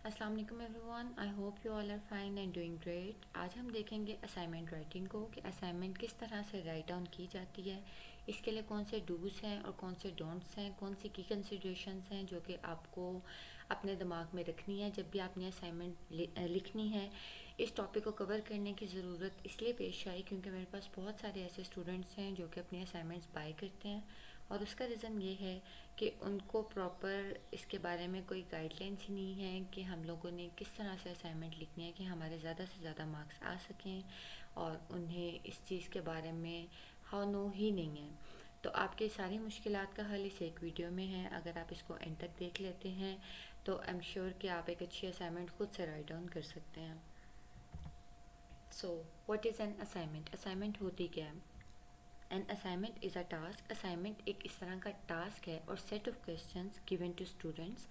अस्सलाम वालेकुम everyone, I hope you all are fine and doing great. आज हम देखेंगे असाइनमेंट राइटिंग को कि असाइनमेंट किस तरह से राइट डाउन की जाती है। इसके लिए कौन से डूज हैं और कौन से डोंट्स हैं, कौन सी की कंसिडरेशंस हैं जो कि आपको अपने दिमाग में रखनी है जब भी आपने असाइनमेंट लिखनी है। इस टॉपिक को कवर करने की ज़रूरत इसलिए पेश आई क्योंकि मेरे पास बहुत सारे ऐसे स्टूडेंट्स हैं जो कि अपनी असाइनमेंट्स बाय करते हैं और उसका रीज़न ये है कि उनको प्रॉपर इसके बारे में कोई गाइडलाइंस ही नहीं है कि हम लोगों ने किस तरह से असाइनमेंट लिखनी है कि हमारे ज़्यादा से ज़्यादा मार्क्स आ सकें, और उन्हें इस चीज़ के बारे में हाउ नो ही नहीं है। तो आपकी सारी मुश्किलात का हल इस एक वीडियो में है। अगर आप इसको एंड तक देख लेते हैं तो आई एम श्योर कि आप एक अच्छी असाइनमेंट खुद से राइट डाउन कर सकते हैं। So what is an assignment? Assignment होती क्या है? An assignment is a task. Assignment एक इस तरह का टास्क है और set of questions given to students,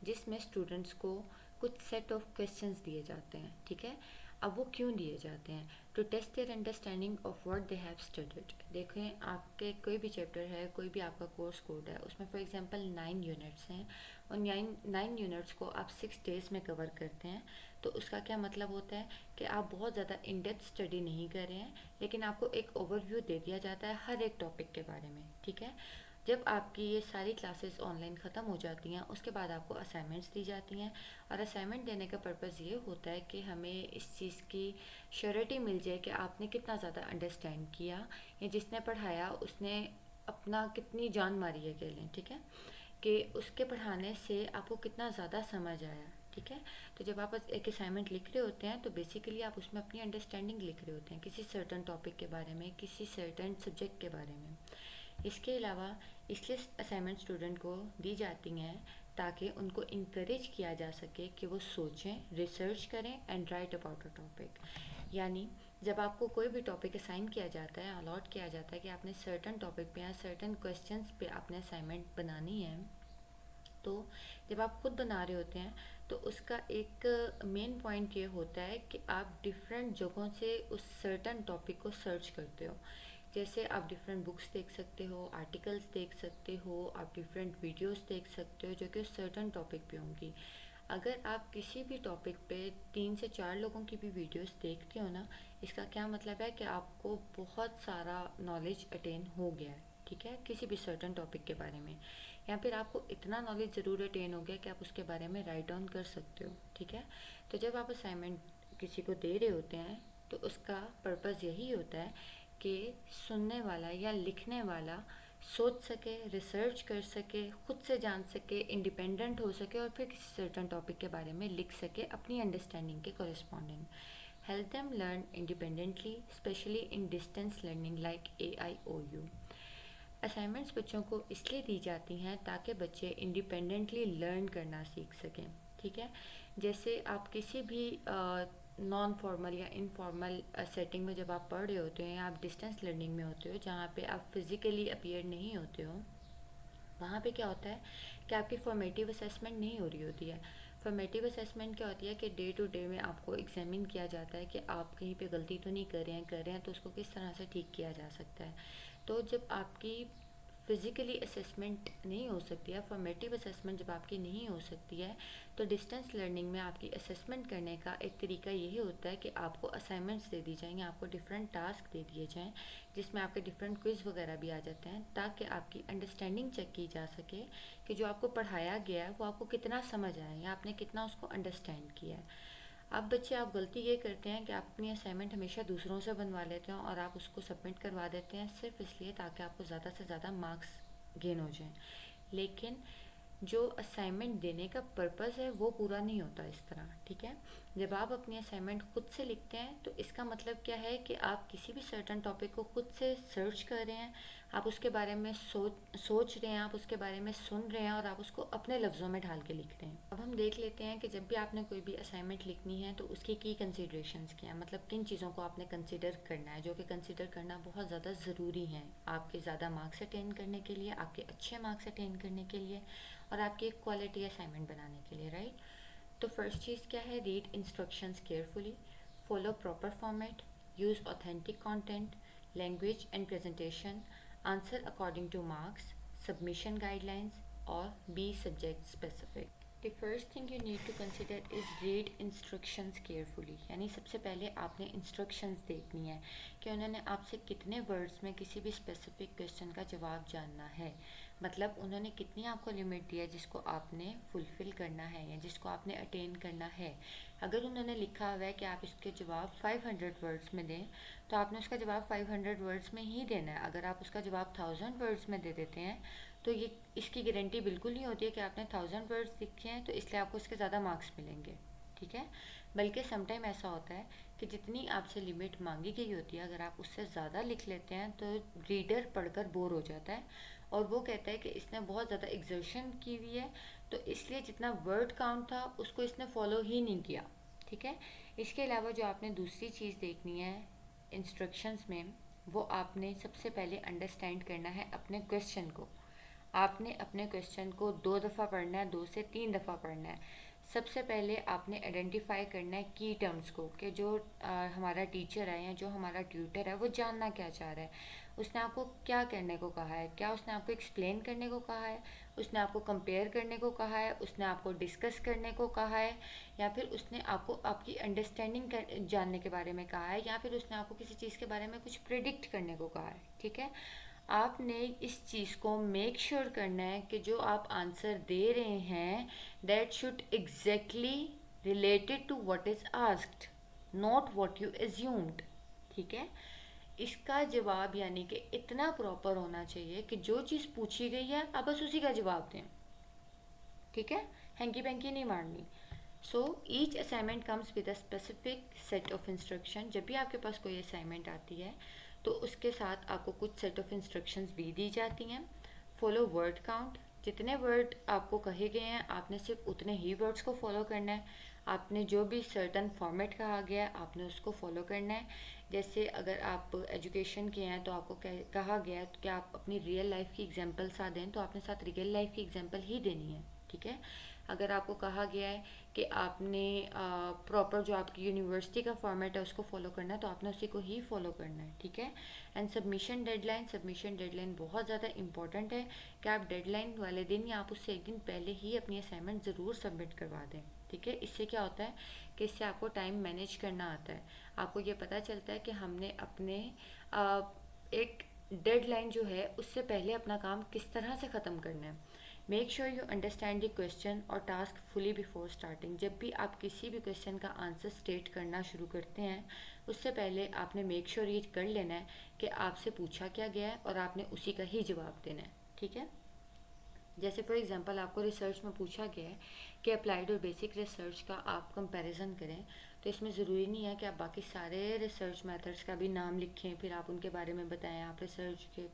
जिसमें स्टूडेंट्स को कुछ सेट ऑफ क्वेश्चंस दिए जाते हैं। ठीक है, अब वो क्यों दिए जाते हैं? To test their understanding of what they have studied. देखें, आपके कोई भी चैप्टर है, कोई भी आपका कोर्स कोड है, उसमें फॉर एग्जांपल 9 यूनिट्स हैं और 9 यूनिट्स को आप 6 डेज़ में कवर करते हैं। तो उसका क्या मतलब होता है कि आप बहुत ज़्यादा इन डेप्थ स्टडी नहीं कर रहे हैं, लेकिन आपको एक ओवरव्यू दे दिया जाता है हर एक टॉपिक के बारे में। ठीक है, जब आपकी ये सारी क्लासेस ऑनलाइन ख़त्म हो जाती हैं उसके बाद आपको असाइनमेंट्स दी जाती हैं, और असाइनमेंट देने का पर्पज़ ये होता है कि हमें इस चीज़ की श्योरिटी मिल जाए कि आपने कितना ज़्यादा अंडरस्टैंड किया या जिसने पढ़ाया उसने अपना कितनी जान मारी है कह लें। ठीक है, कि उसके पढ़ाने से आपको कितना ज़्यादा समझ आया। ठीक है, तो जब आप एक असाइनमेंट लिख रहे होते हैं तो बेसिकली आप उसमें अपनी अंडरस्टैंडिंग लिख रहे होते हैं किसी सर्टन टॉपिक के बारे में, किसी सर्टन सब्जेक्ट के बारे में। इसके अलावा इसलिए असाइनमेंट स्टूडेंट को दी जाती हैं ताकि उनको इनक्रेज किया जा सके कि वो सोचें, रिसर्च करें and right about a topic. यानी जब आपको कोई भी टॉपिक असाइन किया जाता है, अलॉट किया जाता है कि आपने सर्टन टॉपिक पे या सर्टन क्वेश्चंस पे आपने असाइनमेंट बनानी है, तो जब आप खुद बना रहे होते हैं तो उसका एक मेन पॉइंट ये होता है कि आप डिफरेंट जगहों से उस सर्टन टॉपिक को सर्च करते हो। जैसे आप डिफरेंट बुक्स देख सकते हो, आर्टिकल्स देख सकते हो, आप डिफरेंट वीडियोस देख सकते हो जो कि उस सर्टन टॉपिक पे होंगी। अगर आप किसी भी टॉपिक पे 3 से 4 लोगों की भी वीडियोस देखते हो ना, इसका क्या मतलब है कि आपको बहुत सारा नॉलेज अटेन हो गया है। ठीक है, किसी भी सर्टन टॉपिक के बारे में, या फिर आपको इतना नॉलेज ज़रूर अटेन हो गया कि आप उसके बारे में राइट डाउन कर सकते हो। ठीक है, तो जब आप असाइनमेंट किसी को दे रहे होते हैं तो उसका पर्पज़ यही होता है कि सुनने वाला या लिखने वाला सोच सके, रिसर्च कर सके, खुद से जान सके, इंडिपेंडेंट हो सके और फिर किसी सर्टन टॉपिक के बारे में लिख सके अपनी अंडरस्टैंडिंग के corresponding. Help them learn independently, specially in distance learning like AIOU। Assignments बच्चों को इसलिए दी जाती हैं ताकि बच्चे इंडिपेंडेंटली लर्न करना सीख सकें। ठीक है, जैसे आप किसी भी नॉन फॉर्मल या इनफॉर्मल सेटिंग में जब आप पढ़ रहे होते हैं, आप डिस्टेंस लर्निंग में होते हो जहाँ पे आप फिज़िकली अपीयर नहीं होते हो, वहाँ पे क्या होता है कि आपकी फॉर्मेटिव असेसमेंट नहीं हो रही होती है। फॉर्मेटिव असेसमेंट क्या होती है कि डे टू डे में आपको एग्जामिन किया जाता है कि आप कहीं पे गलती तो नहीं कर रहे हैं तो उसको किस तरह से ठीक किया जा सकता है। तो जब आपकी फिज़िकली असेसमेंट नहीं हो सकती है, फॉर्मेटिव असेसमेंट जब आपकी नहीं हो सकती है, तो डिस्टेंस लर्निंग में आपकी असेसमेंट करने का एक तरीका यही होता है कि आपको असाइनमेंट्स दे दी जाएंगे, आपको डिफरेंट टास्क दे दिए जाएं जिसमें आपके डिफरेंट क्विज़ वगैरह भी आ जाते हैं ताकि आपकी अंडरस्टैंडिंग चेक की जा सके कि जो आपको पढ़ाया गया है वो आपको कितना समझ आया या आपने कितना उसको अंडरस्टैंड किया है। अब बच्चे, आप गलती ये करते हैं कि आप अपनी असाइनमेंट हमेशा दूसरों से बनवा लेते हैं और आप उसको सबमिट करवा देते हैं सिर्फ इसलिए ताकि आपको ज़्यादा से ज़्यादा मार्क्स गेन हो जाएं। लेकिन जो असाइनमेंट देने का पर्पज़ है वो पूरा नहीं होता इस तरह। ठीक है, जब आप अपनी असाइनमेंट खुद से लिखते हैं तो इसका मतलब क्या है कि आप किसी भी सर्टन टॉपिक को खुद से सर्च कर रहे हैं, आप उसके बारे में सोच रहे हैं, आप उसके बारे में सुन रहे हैं और आप उसको अपने लफ्ज़ों में ढाल के लिख रहे हैं। अब हम देख लेते हैं कि जब भी आपने कोई भी असाइनमेंट लिखनी है तो उसकी की कंसिडरेशंस क्या है, मतलब किन चीज़ों को आपने कंसिडर करना है, जो कि कंसिडर करना बहुत ज़्यादा ज़रूरी है आपके ज़्यादा मार्क्स अटेन करने के लिए, आपके अच्छे मार्क्स अटेन करने के लिए और आपकी एक क्वालिटी असाइनमेंट बनाने के लिए, राइट। तो फर्स्ट चीज़ क्या है? Read instructions carefully, follow proper format, use authentic content, language and presentation, answer according to marks, submission guidelines और be subject specific. The first thing you need to consider is read instructions carefully. यानी सबसे पहले आपने instructions देखनी है कि उन्होंने आपसे कितने वर्ड्स में किसी भी स्पेसिफिक क्वेश्चन का जवाब जानना है। मतलब उन्होंने कितनी आपको लिमिट दी है जिसको आपने फुलफ़िल करना है या जिसको आपने अटेन करना है। अगर उन्होंने लिखा हुआ है कि आप इसके जवाब 500 वर्ड्स में दें, तो आपने उसका जवाब 500 वर्ड्स में ही देना है। अगर आप उसका जवाब 1000 वर्ड्स में दे देते हैं तो ये इसकी गारंटी बिल्कुल नहीं होती है कि आपने 1000 वर्ड्स लिखे हैं तो इसलिए आपको उसके ज़्यादा मार्क्स मिलेंगे, ठीक है। बल्कि समटाइम ऐसा होता है कि जितनी आपसे लिमिट मांगी गई होती है, अगर आप उससे ज़्यादा लिख लेते हैं तो रीडर पढ़कर बोर हो जाता है और वो कहता है कि इसने बहुत ज़्यादा एग्जर्शन की हुई है, तो इसलिए जितना वर्ड काउंट था उसको इसने फॉलो ही नहीं किया, ठीक है। इसके अलावा जो आपने दूसरी चीज़ देखनी है इंस्ट्रक्शंस में, वो आपने सबसे पहले अंडरस्टैंड करना है अपने क्वेश्चन को। आपने अपने क्वेश्चन को 2 दफ़ा पढ़ना है, 2 से 3 दफ़ा पढ़ना है। सबसे पहले आपने आइडेंटिफाई करना है की टर्म्स को कि जो हमारा टीचर है या जो हमारा ट्यूटर है वो जानना क्या चाह रहा है। उसने आपको क्या करने को कहा है, क्या उसने आपको एक्सप्लेन करने को कहा है, उसने आपको कंपेयर करने को कहा है, उसने आपको डिस्कस करने को कहा है, या फिर उसने आपको आपकी अंडरस्टैंडिंग जानने के बारे में कहा है, या फिर उसने आपको किसी चीज़ के बारे में कुछ प्रिडिक्ट करने को कहा है, ठीक है। आपने इस चीज़ को मेक श्योर करना है कि जो आप आंसर दे रहे हैं that should exactly related to what is asked, not what you assumed, ठीक है। इसका जवाब यानी कि इतना प्रॉपर होना चाहिए कि जो चीज़ पूछी गई है आप बस उसी का जवाब दें, ठीक है, हैंकी पैंकी नहीं मारनी। So each assignment comes with a specific set of instruction. जब भी आपके पास कोई असाइनमेंट आती है तो उसके साथ आपको कुछ सेट ऑफ इंस्ट्रक्शंस भी दी जाती हैं। फॉलो वर्ड काउंट, जितने वर्ड आपको कहे गए हैं आपने सिर्फ उतने ही वर्ड्स को फॉलो करना है। आपने जो भी सर्टन फॉर्मेट कहा गया है आपने उसको फॉलो करना है। जैसे अगर आप एजुकेशन के हैं तो आपको कहा गया है कि आप अपनी रियल लाइफ की एग्जांपल साथ दें, तो आपने साथ रियल लाइफ की एग्जांपल ही देनी है, ठीक है। अगर आपको कहा गया है कि आपने प्रॉपर जो आपकी यूनिवर्सिटी का फॉर्मेट है उसको फॉलो करना है तो आपने उसी को ही फॉलो करना है, ठीक है। एंड सबमिशन डेडलाइन बहुत ज़्यादा इंपॉर्टेंट है कि आप डेडलाइन वाले दिन या आप उससे एक दिन पहले ही अपनी असाइनमेंट ज़रूर सबमिट करवा दें, ठीक है। इससे क्या होता है कि इससे आपको टाइम मैनेज करना आता है। आपको ये पता चलता है कि हमने अपने एक डेडलाइन जो है उससे पहले अपना काम किस तरह से ख़त्म करना है। Make sure you understand the question और टास्क फुली बिफोर स्टार्टिंग। जब भी आप किसी भी क्वेश्चन का आंसर स्टेट करना शुरू करते हैं उससे पहले आपने मेक श्योर ये कर लेना है कि आपसे पूछा क्या गया है और आपने उसी का ही जवाब देना है, ठीक है। जैसे फॉर एग्जांपल आपको रिसर्च में पूछा गया है कि अप्लाइड और बेसिक रिसर्च का आप कंपैरिजन करें, तो इसमें ज़रूरी नहीं है कि आप बाकी सारे रिसर्च मेथड्स का भी नाम लिखें फिर आप उनके बारे में बताएं, आप रिसर्च के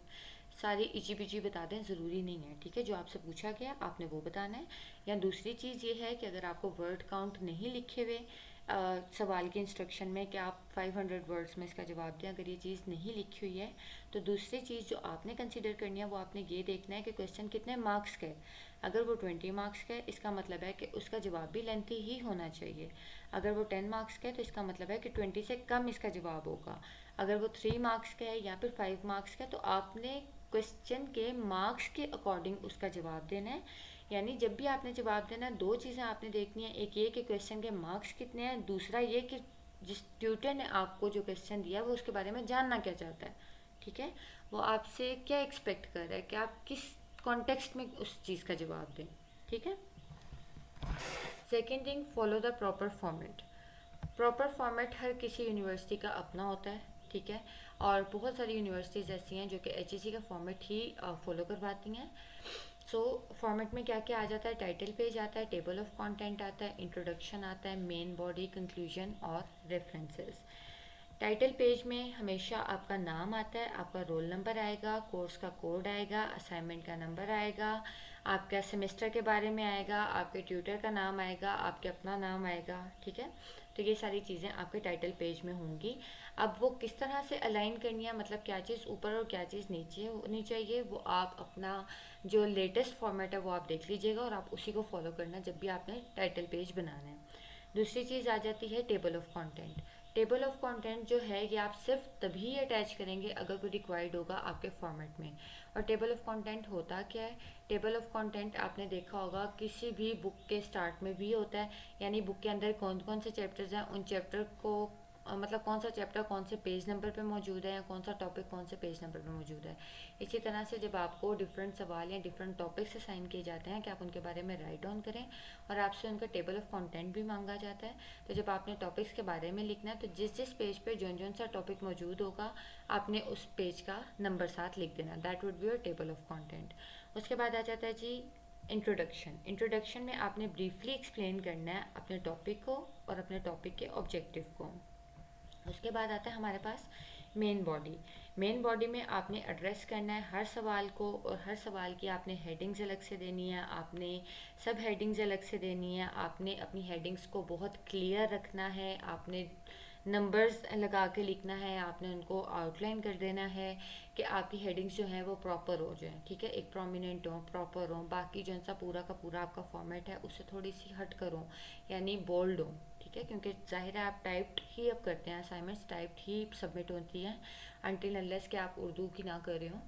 सारी इची पिची बता दें, ज़रूरी नहीं है, ठीक है। जो आपसे पूछा गया आपने वो बताना है। या दूसरी चीज़ ये है कि अगर आपको वर्ड काउंट नहीं लिखे हुए सवाल के इंस्ट्रक्शन में कि आप 500 वर्ड्स में इसका जवाब दें, अगर ये चीज़ नहीं लिखी हुई है तो दूसरी चीज़ जो आपने कंसिडर करनी है वो आपने ये देखना है कि क्वेश्चन कितने मार्क्स का है। अगर वो 20 मार्क्स का है इसका मतलब है कि उसका जवाब भी लेंथी ही होना चाहिए। अगर वो 10 मार्क्स का है तो इसका मतलब है कि 20 से कम इसका जवाब होगा। अगर वो 3 मार्क्स का है या फिर 5 मार्क्स का है तो आपने क्वेश्चन के मार्क्स के अकॉर्डिंग उसका जवाब देना है। यानी जब भी आपने जवाब देना है दो चीज़ें आपने देखनी है, एक ये कि क्वेश्चन के मार्क्स कितने हैं, दूसरा ये कि जिस ट्यूटर ने आपको जो क्वेश्चन दिया वो उसके बारे में जानना क्या चाहता है, ठीक है। वो आपसे क्या एक्सपेक्ट कर रहा है कि आप किस कॉन्टेक्स्ट में उस चीज़ का जवाब दें, ठीक है। Second thing, follow the proper format. Proper format हर किसी यूनिवर्सिटी का अपना होता है, ठीक है। और बहुत सारी यूनिवर्सिटीज़ ऐसी हैं जो कि एचईसी का फॉर्मेट ही फॉलो करवाती हैं। सो फॉर्मेट में क्या क्या आ जाता है, टाइटल पेज आता है, टेबल ऑफ कंटेंट आता है, इंट्रोडक्शन आता है, मेन बॉडी, कंक्लूजन और रेफरेंसेस। टाइटल पेज में हमेशा आपका नाम आता है, आपका रोल नंबर आएगा, कोर्स का कोड आएगा, असाइनमेंट का नंबर आएगा, आपका सेमेस्टर के बारे में आएगा, आपके ट्यूटर का नाम आएगा, आपके अपना नाम आएगा, ठीक है। तो ये सारी चीज़ें आपके टाइटल पेज में होंगी। अब वो किस तरह से अलाइन करनी है, मतलब क्या चीज़ ऊपर और क्या चीज़ नीचे होनी चाहिए, वो आप अपना जो लेटेस्ट फॉर्मेट है वो आप देख लीजिएगा और आप उसी को फॉलो करना जब भी आपने टाइटल पेज बनाना है। दूसरी चीज़ आ जाती है table of content. Table of content जो है ये आप सिर्फ तभी अटैच करेंगे अगर कोई रिक्वायर्ड होगा आपके फॉर्मेट में। और टेबल ऑफ कंटेंट होता क्या है? टेबल ऑफ कंटेंट आपने देखा होगा किसी भी बुक के स्टार्ट में भी होता है, यानी बुक के अंदर कौन कौन से चैप्टर्स हैं, उन चैप्टर को मतलब कौन सा चैप्टर कौन से पेज नंबर पे मौजूद है, या कौन सा टॉपिक कौन से पेज नंबर पे मौजूद है। इसी तरह से जब आपको डिफरेंट सवाल या डिफरेंट टॉपिक्स असाइन किए जाते हैं कि आप उनके बारे में राइट डाउन करें, और आपसे उनका टेबल ऑफ कंटेंट भी मांगा जाता है, तो जब आपने टॉपिक्स के बारे में लिखना है तो जिस जिस पेज पे जौन जौन सा टॉपिक मौजूद होगा आपने उस पेज का नंबर साथ लिख देना। That would be your table of content. उसके बाद आ जाता है जी इंट्रोडक्शन। इंट्रोडक्शन में आपने ब्रीफली एक्सप्लेन करना है अपने टॉपिक को और अपने टॉपिक के ऑब्जेक्टिव को। उसके बाद आता है हमारे पास मेन बॉडी। मेन बॉडी में आपने एड्रेस करना है हर सवाल को, और हर सवाल की आपने हेडिंग्स अलग से देनी है, आपने सब हेडिंग्स अलग से देनी है, आपने अपनी हेडिंग्स को बहुत क्लियर रखना है, आपने नंबर्स लगा के लिखना है, आपने उनको आउटलाइन कर देना है कि आपकी हेडिंग्स जो हैं वो प्रॉपर हो जाएं, ठीक है, एक प्रोमिनेंट हो, प्रॉपर हो, बाकी जो सा पूरा का पूरा आपका फॉर्मेट है उससे थोड़ी सी हट करो, यानी बोल्ड हो, ठीक है, क्योंकि जाहिर है आप टाइप्ड ही अब करते हैं, असाइनमेंट्स टाइप्ड ही सबमिट होती हैं अनटिल अनलेस कि आप उर्दू की ना कर रहे हो।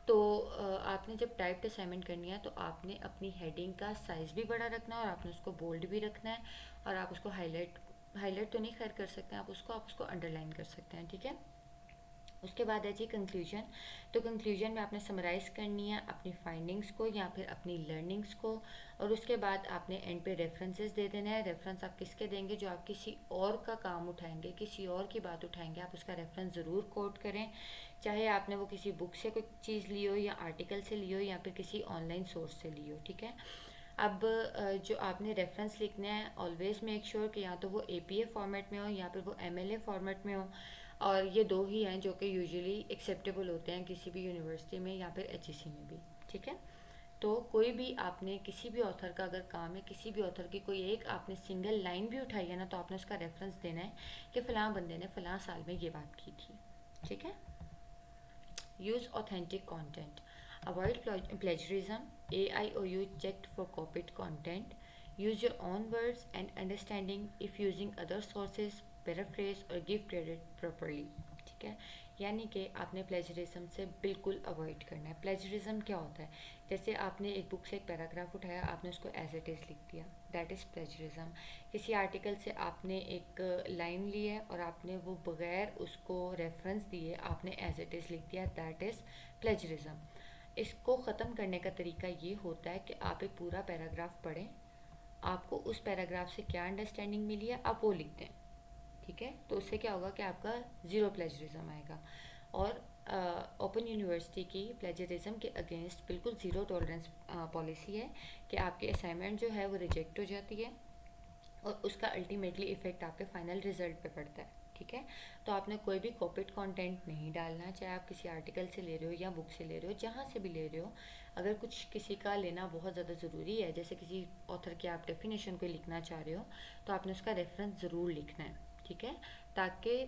तो आपने जब टाइप्ड असाइनमेंट करनी है तो आपने अपनी हेडिंग का साइज़ भी बड़ा रखना है और आपने उसको बोल्ड भी रखना है, और आप उसको हाईलाइट तो नहीं खैर कर सकते हैं, आप उसको अंडरलाइन कर सकते हैं, ठीक है। उसके बाद है जी कंक्लूजन। तो कंक्लूजन में आपने समराइज़ करनी है अपनी फाइंडिंग्स को या फिर अपनी लर्निंग्स को, और उसके बाद आपने एंड पे रेफरेंसेस दे देना है। रेफरेंस आप किसके देंगे? जो आप किसी और का काम उठाएंगे, किसी और की बात उठाएंगे, आप उसका रेफरेंस ज़रूर कोट करें, चाहे आपने वो किसी बुक से कोई चीज़ ली हो या आर्टिकल से ली हो या फिर किसी ऑनलाइन सोर्स से ली हो, ठीक है। अब जो आपने रेफरेंस लिखना है ऑलवेज मेक श्योर कि या तो वो APA फॉर्मेट में हो या फिर वो MLA फॉर्मेट में हो, और ये दो ही हैं जो कि यूजुअली एक्सेप्टेबल होते हैं किसी भी यूनिवर्सिटी में या फिर HEC में भी, ठीक है। तो कोई भी आपने किसी भी ऑथर का अगर काम है, किसी भी ऑथर की कोई एक आपने सिंगल लाइन भी उठाई है ना, तो आपने उसका रेफरेंस देना है कि फ़लाँ बंदे ने फ़लाँ साल में ये बात की थी, ठीक है। Use authentic content, avoid plagiarism, AIOU checked for copied content, use your own words and understanding if using other sources, paraphrase और give credit properly, ठीक है। यानी कि आपने प्लेजरिज्म से बिल्कुल अवॉइड करना है। प्लेजरिज्म क्या होता है? जैसे आपने एक बुक से एक पैराग्राफ उठाया, आपने उसको एज इट इज़ लिख दिया, दैट इज़ प्लेजरिज्म। किसी आर्टिकल से आपने एक लाइन ली है और आपने वो बगैर उसको रेफरेंस दिए आपने एज इट इज़ लिख दिया, दैट इज़ प्लेजरिज्म। इसको ख़त्म करने का तरीका ये होता है कि आप एक पूरा पैराग्राफ पढ़ें, आपको उस पैराग्राफ से क्या अंडरस्टैंडिंग मिली है आप वो लिख दें, ठीक है। तो उससे क्या होगा कि आपका ज़ीरो प्लेजरिज्म आएगा। और ओपन यूनिवर्सिटी की प्लेजरिज्म के अगेंस्ट बिल्कुल ज़ीरो टॉलरेंस पॉलिसी है कि आपकी असाइनमेंट जो है वो रिजेक्ट हो जाती है और उसका अल्टीमेटली इफ़ेक्ट आपके फाइनल रिजल्ट पे पड़ता है, ठीक है। तो आपने कोई भी कॉपीड कंटेंट नहीं डालना, चाहे आप किसी आर्टिकल से ले रहे हो या बुक से ले रहे हो, जहाँ से भी ले रहे हो। अगर कुछ किसी का लेना बहुत ज़्यादा ज़रूरी है, जैसे किसी ऑथर की आप डेफिनेशन को लिखना चाह रहे हो, तो आपने उसका रेफरेंस ज़रूर लिखना है, ठीक है, ताकि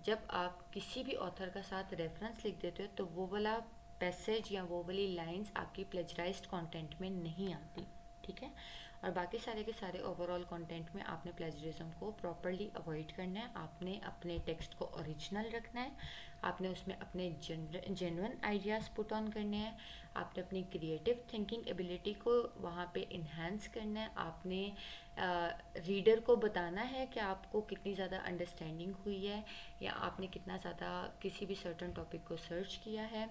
जब आप किसी भी ऑथर का साथ रेफरेंस लिख देते हो तो वो वाला पैसेज या वो वाली लाइंस आपकी प्लेजराइज्ड कंटेंट में नहीं आती, ठीक है। और बाकी सारे के सारे ओवरऑल कंटेंट में आपने प्लेजरिज्म को प्रॉपरली अवॉइड करना है। आपने अपने टेक्स्ट को ओरिजिनल रखना है, आपने उसमें अपने जेन्युइन आइडियाज़ पुट ऑन करने हैं, आपने अपनी क्रिएटिव थिंकिंग एबिलिटी को वहाँ पे इन्हांस करना है, आपने रीडर को बताना है कि आपको कितनी ज़्यादा अंडरस्टैंडिंग हुई है या आपने कितना ज़्यादा किसी भी सर्टन टॉपिक को सर्च किया है,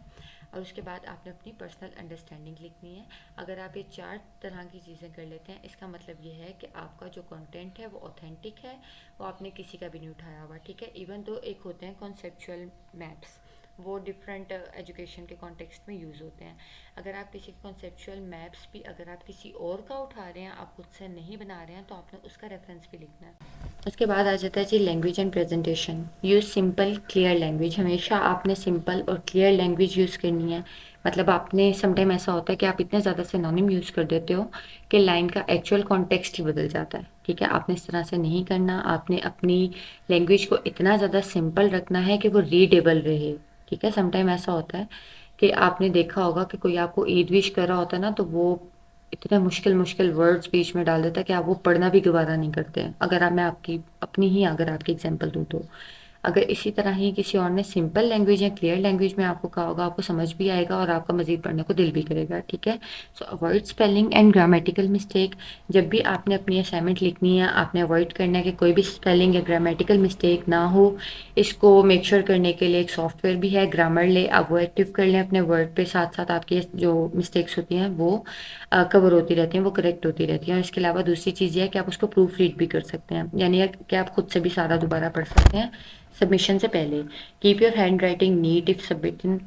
और उसके बाद आपने अपनी पर्सनल अंडरस्टैंडिंग लिखनी है। अगर आप ये 4 तरह की चीज़ें कर लेते हैं, इसका मतलब ये है कि आपका जो कंटेंट है वो ऑथेंटिक है, वो आपने किसी का भी नहीं उठाया हुआ, ठीक है। इवन तो एक होते हैं कॉन्सेप्चुअल मैप्स, वो डिफरेंट एजुकेशन के कॉन्टेक्स्ट में यूज़ होते हैं। अगर आप किसी कॉन्सेप्चुअल मैप्स भी अगर आप किसी और का उठा रहे हैं, आप खुद से नहीं बना रहे हैं, तो आपने उसका रेफरेंस भी लिखना है। उसके बाद आ जाता है जी language and presentation. Use simple clear language, हमेशा आपने सिंपल और क्लियर लैंग्वेज यूज़ करनी है। मतलब आपने समटाइम ऐसा होता है कि आप इतने ज़्यादा सिनोनिम यूज़ कर देते हो कि लाइन का एक्चुअल कॉन्टेक्स्ट ही बदल जाता है, ठीक है। आपने इस तरह से नहीं करना, आपने अपनी लैंग्वेज को इतना ज़्यादा सिंपल रखना है कि वो रीडेबल रहे, ठीक है। समटाइम ऐसा होता है कि आपने देखा होगा कि कोई आपको ईद विश कर रहा होता है ना, तो वो इतने मुश्किल मुश्किल वर्ड्स बीच में डाल देता है कि आप वो पढ़ना भी गवारा नहीं करते हैं। अगर आप मैं आपकी अपनी ही अगर आपकी एग्जांपल दूँ तो अगर इसी तरह ही किसी और ने सिंपल लैंग्वेज या क्लियर लैंग्वेज में आपको कहा होगा, आपको समझ भी आएगा और आपका मज़ीद पढ़ने को दिल भी करेगा। ठीक है। सो avoid spelling and grammatical mistake. जब भी आपने अपनी असाइनमेंट लिखनी है, आपने अवॉइड करना है कि कोई भी स्पेलिंग या ग्रामेटिकल मिस्टेक ना हो। इसको मेक श्योर करने के लिए एक सॉफ्टवेयर भी है, ग्रामरली। आप वो एक्टिव कर लें अपने वर्ड पे, साथ साथ आपकी जो मिस्टेक्स होती हैं वो कवर होती रहती हैं, वो करेक्ट होती रहती हैं। और इसके अलावा दूसरी चीज़ ये है कि आप उसको प्रूफ रीड भी कर सकते हैं, यानी कि आप खुद से भी सारा दोबारा पढ़ सकते हैं सबमिशन से पहले। Keep your handwriting neat if submitting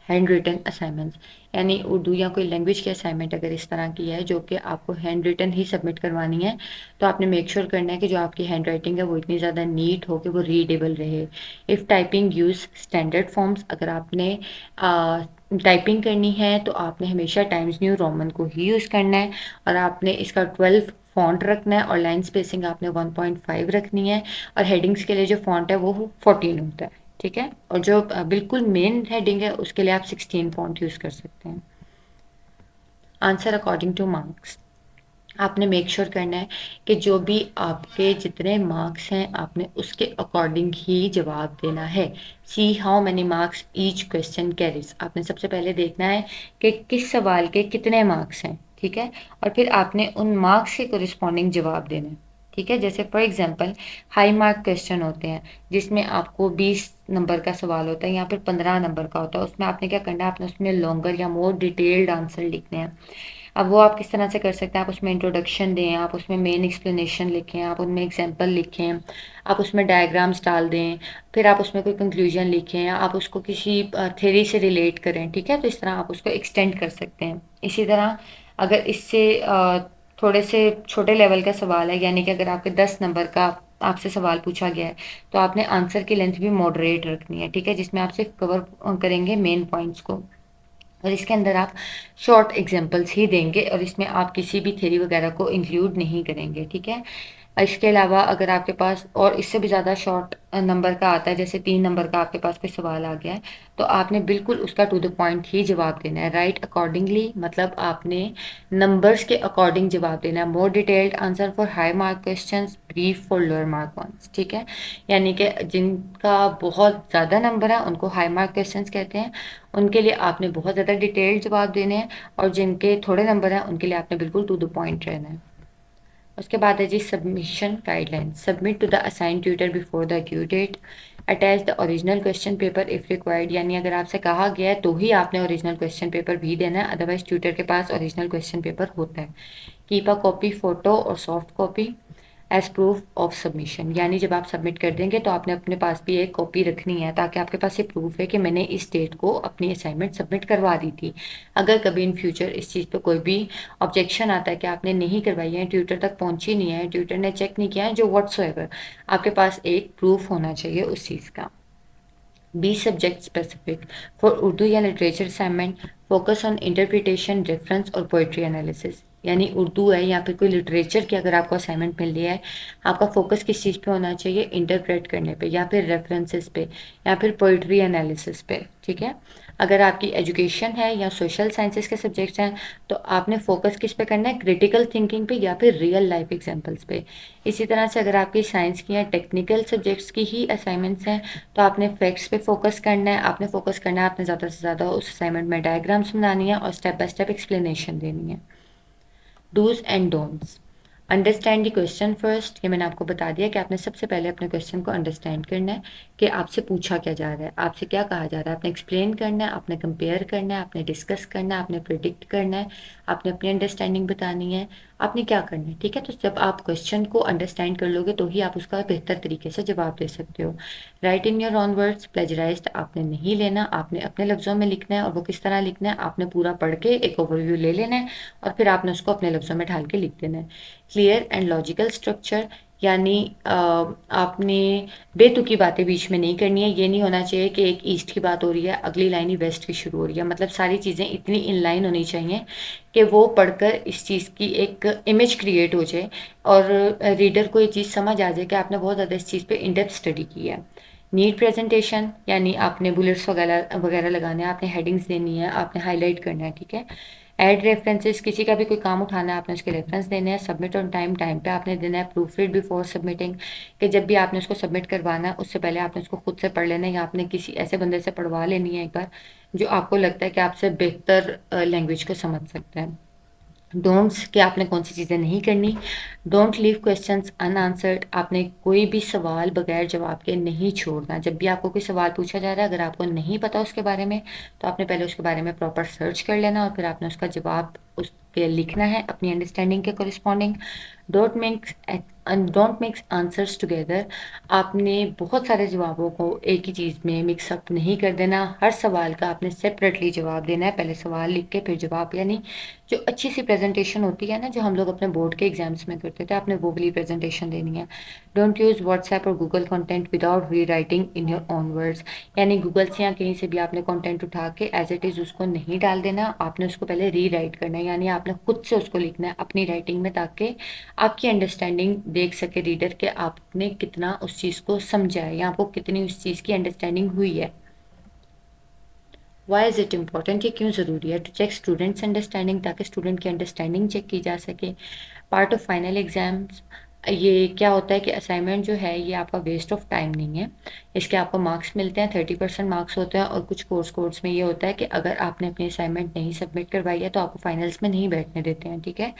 handwritten assignments. यानी उर्दू या कोई लैंग्वेज की असाइनमेंट अगर इस तरह की है जो कि आपको हैंड रिटन ही सबमिट करवानी है, तो आपने मेक श्योर करना है कि जो आपकी हैंड राइटिंग है वो इतनी ज़्यादा नीट हो कि वो रीडेबल रहे। If typing use standard forms. अगर आपने टाइपिंग करनी है तो आपने हमेशा टाइम्स न्यू रोमन को ही यूज़ करना है, और आपने इसका 12 फॉन्ट रखना है, और लाइन स्पेसिंग आपने 1.5 रखनी है, और हेडिंग्स के लिए जो फॉन्ट है वो 14 होता है। ठीक है। और जो बिल्कुल मेन हेडिंग है उसके लिए आप 16 फॉन्ट यूज़ कर सकते हैं। Answer according to marks. आपने मेक श्योर करना है कि जो भी आपके जितने मार्क्स हैं आपने उसके अकॉर्डिंग ही जवाब देना है। See how many marks each question carries. आपने सबसे पहले देखना है कि किस सवाल के कितने मार्क्स हैं। ठीक है। और फिर आपने उन मार्क्स के कोरिस्पॉन्डिंग जवाब देना है। ठीक है। जैसे for example high mark question होते हैं जिसमें आपको 20 नंबर का सवाल होता है या फिर 15 नंबर का होता है, उसमें आपने क्या करना है, आपने उसमें लॉन्गर या मोर डिटेल्ड आंसर लिखने हैं। अब वो आप किस तरह से कर सकते हैं, आप उसमें इंट्रोडक्शन दें, आप उसमें मेन एक्सप्लेनेशन लिखें, आप उनमें एग्जांपल लिखें, आप उसमें डायग्राम्स डाल दें, फिर आप उसमें कोई कंक्लूजन लिखें, आप उसको किसी थ्योरी से रिलेट करें। ठीक है। तो इस तरह आप उसको एक्सटेंड कर सकते हैं। इसी तरह अगर इससे थोड़े से छोटे लेवल का सवाल है, यानी कि अगर आपके 10 नंबर का आपसे सवाल पूछा गया है, तो आपने आंसर की लेंथ भी मॉडरेट रखनी है। ठीक है। जिसमें आप सिर्फ कवर करेंगे मेन पॉइंट्स को, और इसके अंदर आप शॉर्ट एग्जांपल्स ही देंगे, और इसमें आप किसी भी थ्योरी वगैरह को इंक्लूड नहीं करेंगे। ठीक है। इसके अलावा अगर आपके पास और इससे भी ज़्यादा शॉर्ट नंबर का आता है, जैसे 3 नंबर का आपके पास कोई सवाल आ गया है, तो आपने बिल्कुल उसका टू द पॉइंट ही जवाब देना है। राइट अकॉर्डिंगली, मतलब आपने नंबर्स के अकॉर्डिंग जवाब देना है। More detailed answer for high mark questions, brief for lower mark ones. ठीक है। यानी कि जिनका बहुत ज़्यादा नंबर है उनको हाई मार्क क्वेश्चंस कहते हैं, उनके लिए आपने बहुत ज़्यादा डिटेल्ड जवाब देने हैं, और जिनके थोड़े नंबर हैं उनके लिए आपने बिल्कुल टू द पॉइंट रहना है। उसके बाद है जी submission guideline. Submit to the assign tutor before the due date. Attach the original question paper if required. यानी अगर आपसे कहा गया है तो ही आपने ओरिजिनल क्वेश्चन पेपर भी देना है, अदरवाइज ट्यूटर के पास ओरिजिनल क्वेश्चन पेपर होता है। कीप अ कॉपी फ़ोटो और soft copy as proof of submission. यानी जब आप सबमिट कर देंगे तो आपने अपने पास भी एक कॉपी रखनी है, ताकि आपके पास ये प्रूफ है कि मैंने इस डेट को अपनी असाइनमेंट सबमिट करवा दी थी। अगर कभी इन फ्यूचर इस चीज़ पे कोई भी ऑब्जेक्शन आता है कि आपने नहीं करवाई है, ट्यूटर तक पहुंची नहीं है, ट्यूटर ने चेक नहीं किया है, जो व्हाट्सएवर, आपके पास एक प्रूफ होना चाहिए उस चीज़ का। Be subject specific. For Urdu या literature assignment focus on interpretation, reference और पोइट्री एनालिसिस। यानी उर्दू है या फिर कोई लिटरेचर की अगर आपको असाइनमेंट मिल रही है, आपका फोकस किस चीज़ पे होना चाहिए, इंटरप्रेट करने पे या फिर रेफरेंसेस पे या फिर पोइट्री एनालिसिस पे। ठीक है। अगर आपकी एजुकेशन है या सोशल साइंसेस के सब्जेक्ट्स हैं, तो आपने फोकस किस पे करना है, क्रिटिकल थिंकिंग पे या फिर रियल लाइफ एग्जांपल्स पे। इसी तरह से अगर आपकी साइंस की या टेक्निकल सब्जेक्ट्स की ही असाइनमेंट्स हैं, तो आपने फैक्ट्स पे फोकस करना है, आपने फोकस करना है, आपने ज़्यादा से ज़्यादा उस असाइनमेंट में डायग्राम्स बनानी है और स्टेप बाय स्टेप एक्सप्लेनेशन देनी है। Dos and don'ts. Understand the question first. ये मैंने आपको बता दिया कि आपने सबसे पहले अपने क्वेश्चन को अंडरस्टैंड करना है कि आपसे पूछा क्या जा रहा है, आपसे क्या कहा जा रहा है। आपने एक्सप्लेन करना है, आपने कंपेयर करना है, आपने डिस्कस करना है, आपने प्रिडिक्ट करना है, आपने अपनी अंडरस्टैंडिंग बतानी है, आपने क्या करना है। ठीक है। तो जब आप क्वेश्चन को अंडरस्टैंड कर लोगे तो ही आप उसका बेहतर तरीके से जवाब दे सकते हो। Write in your own words. Plagiarised आपने नहीं लेना, आपने अपने लफ्ज़ों में लिखना है, और वो किस तरह लिखना है, आपने पूरा पढ़ के एक ओवरव्यू ले लेना है और फिर आपने उसको अपने लफ्ज़ों में ढाल के लिख देना है। Clear and logical structure. यानी आपने बेतुकी बातें बीच में नहीं करनी है। ये नहीं होना चाहिए कि एक ईस्ट की बात हो रही है, अगली लाइन ही वेस्ट की शुरू हो रही है। मतलब सारी चीज़ें इतनी इन लाइन होनी चाहिए कि वो पढ़कर इस चीज़ की एक इमेज क्रिएट हो जाए, और रीडर को ये चीज़ समझ आ जाए कि आपने बहुत ज़्यादा इस चीज़ पे इन डेप्थ स्टडी की है। नीट प्रेजेंटेशन, यानी आपने बुलेट्स वगैरह वगैरह लगाने हैं, आपने हेडिंग्स देनी है, आपने हाईलाइट करना है। ठीक है। ऐड रेफरेंसेस, किसी का भी कोई काम उठाना है, आपने उसके रेफरेंस देने हैं। सबमिट ऑन टाइम, टाइम पे आपने देना है। प्रूफ रीड बिफोर सबमिटिंग, कि जब भी आपने उसको सबमिट करवाना है उससे पहले आपने उसको खुद से पढ़ लेना है, या आपने किसी ऐसे बंदे से पढ़वा लेनी है एक बार जो आपको लगता है कि आपसे बेहतर लैंग्वेज को समझ सकता है। डोंट्स, कि आपने कौन सी चीज़ें नहीं करनी। डोंट लीव क्वेश्चंस अनआंसर्ड, आपने कोई भी सवाल बगैर जवाब के नहीं छोड़ना। जब भी आपको कोई सवाल पूछा जा रहा है, अगर आपको नहीं पता उसके बारे में, तो आपने पहले उसके बारे में प्रॉपर सर्च कर लेना और फिर आपने उसका जवाब उसके लिखना है अपनी अंडरस्टैंडिंग के corresponding. Don't mix don't mix answers together, आपने बहुत सारे जवाबों को एक ही चीज़ में मिक्सअप नहीं कर देना। हर सवाल का आपने सेपरेटली जवाब देना है, पहले सवाल लिख के फिर जवाब। यानी जो अच्छी सी प्रेजेंटेशन होती है ना, जो हम लोग अपने बोर्ड के एग्जाम्स में करते थे, आपने वो वाली प्रेजेंटेशन देनी है। डोंट यूज़ व्हाट्सएप और गूगल कंटेंट विदाउट री writing in your own words, यानी गूगल से या कहीं से भी आपने कंटेंट उठा के एज इट इज़ उसको नहीं डाल देना, आपने उसको पहले री राइट करना है, यानी आपने खुद से उसको लिखना है अपनी राइटिंग में, ताकि आपकी अंडरस्टैंडिंग देख सके रीडर के आपने कितना उस चीज़ को समझा है या आपको कितनी उस चीज़ की अंडरस्टैंडिंग हुई है। वाई इज़ इट इम्पॉर्टेंट, ये क्यों ज़रूरी है? टू चेक स्टूडेंट्स अंडरस्टैंडिंग, ताकि स्टूडेंट की अंडरस्टैंडिंग चेक की जा सके। पार्ट ऑफ फाइनल एग्जाम्स, ये क्या होता है कि असाइनमेंट जो है ये आपका वेस्ट ऑफ टाइम नहीं है। इसके आपको मार्क्स मिलते हैं, 30% मार्क्स होते हैं। और कुछ कोर्स में ये होता है कि अगर आपने अपनी असाइनमेंट नहीं सबमिट करवाई है तो आपको फाइनल्स में नहीं बैठने देते हैं, ठीक है।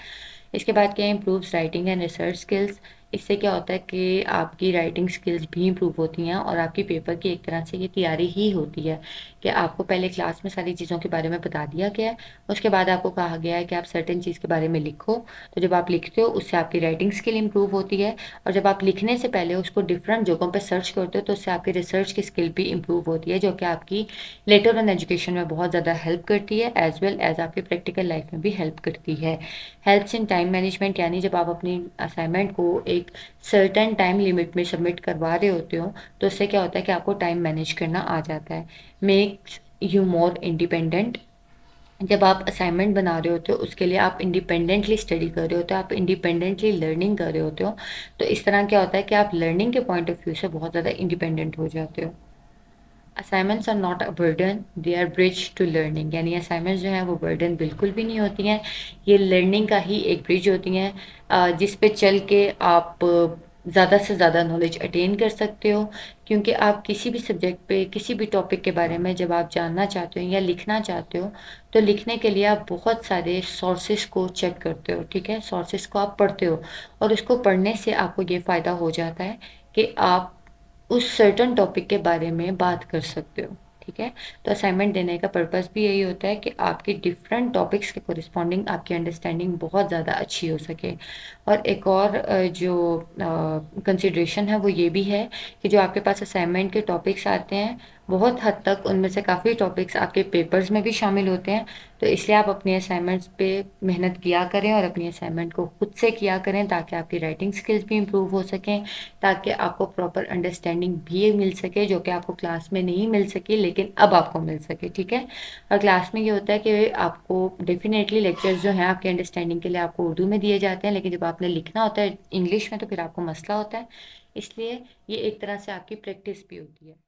इसके बाद क्या, improves writing and research skills, इससे क्या होता है कि आपकी राइटिंग स्किल्स भी इम्प्रूव होती हैं और आपकी पेपर की एक तरह से ये तैयारी ही होती है कि आपको पहले क्लास में सारी चीज़ों के बारे में बता दिया गया है, उसके बाद आपको कहा गया है कि आप सर्टेन चीज़ के बारे में लिखो। तो जब आप लिखते हो उससे आपकी राइटिंग स्किल इम्प्रूव होती है, और जब आप लिखने से पहले उसको डिफरेंट जगहों पर सर्च करते हो तो उससे आपकी रिसर्च की स्किल भी इम्प्रूव होती है, जो कि आपकी लेटर ऑन एजुकेशन में बहुत ज़्यादा हेल्प करती है, एज वेल एज आपकी प्रैक्टिकल लाइफ में भी हेल्प करती है। हेल्प्स इन टाइम मैनेजमेंट, यानी जब आप अपनी असाइनमेंट को एक सर्टेन टाइम लिमिट में सबमिट करवा रहे होते हो तो उससे क्या होता है कि आपको टाइम मैनेज करना आ जाता है। मेक्स यू मोर इंडिपेंडेंट, जब आप असाइनमेंट बना रहे होते हो उसके लिए आप इंडिपेंडेंटली स्टडी कर रहे होते हो, आप इंडिपेंडेंटली लर्निंग कर रहे होते हो, तो इस तरह क्या होता है कि आप लर्निंग के पॉइंट ऑफ व्यू से बहुत ज़्यादा इंडिपेंडेंट हो जाते हो। Assignments are not a burden, they are bridge to learning, यानी असाइनमेंट्स जो हैं वो बर्डन बिल्कुल भी नहीं होती हैं, ये लर्निंग का ही एक ब्रिज होती हैं, जिस पे चल के आप ज़्यादा से ज़्यादा नॉलेज अटेन कर सकते हो। क्योंकि आप किसी भी सब्जेक्ट पे, किसी भी टॉपिक के बारे में जब आप जानना चाहते हो या लिखना चाहते हो, तो लिखने के लिए आप बहुत सारे सोर्सेज को चेक करते हो, ठीक है। सोर्सेज को आप पढ़ते हो और उसको पढ़ने से आपको ये फ़ायदा हो जाता है कि आप उस सर्टन टॉपिक के बारे में बात कर सकते हो, ठीक है। तो असाइनमेंट देने का पर्पस भी यही होता है कि आपकी डिफरेंट टॉपिक्स के कोरिस्पॉन्डिंग आपकी अंडरस्टैंडिंग बहुत ज़्यादा अच्छी हो सके। और एक और जो कंसिड्रेशन है वो ये भी है कि जो आपके पास असाइनमेंट के टॉपिक्स आते हैं, बहुत हद तक उनमें से काफ़ी टॉपिक्स आपके पेपर्स में भी शामिल होते हैं। तो इसलिए आप अपने असाइनमेंट्स पे मेहनत किया करें और अपनी असाइनमेंट को खुद से किया करें, ताकि आपकी राइटिंग स्किल्स भी इम्प्रूव हो सकें, ताकि आपको प्रॉपर अंडरस्टैंडिंग भी मिल सके, जो कि आपको क्लास में नहीं मिल सकी लेकिन अब आपको मिल सके, ठीक है। और क्लास में ये होता है कि आपको डेफिनेटली लेक्चर्स जो हैं आपके अंडरस्टैंडिंग के लिए आपको उर्दू में दिए जाते हैं, लेकिन जब आपने लिखना होता है इंग्लिश में तो फिर आपको मसला होता है। इसलिए ये एक तरह से आपकी प्रैक्टिस भी होती है।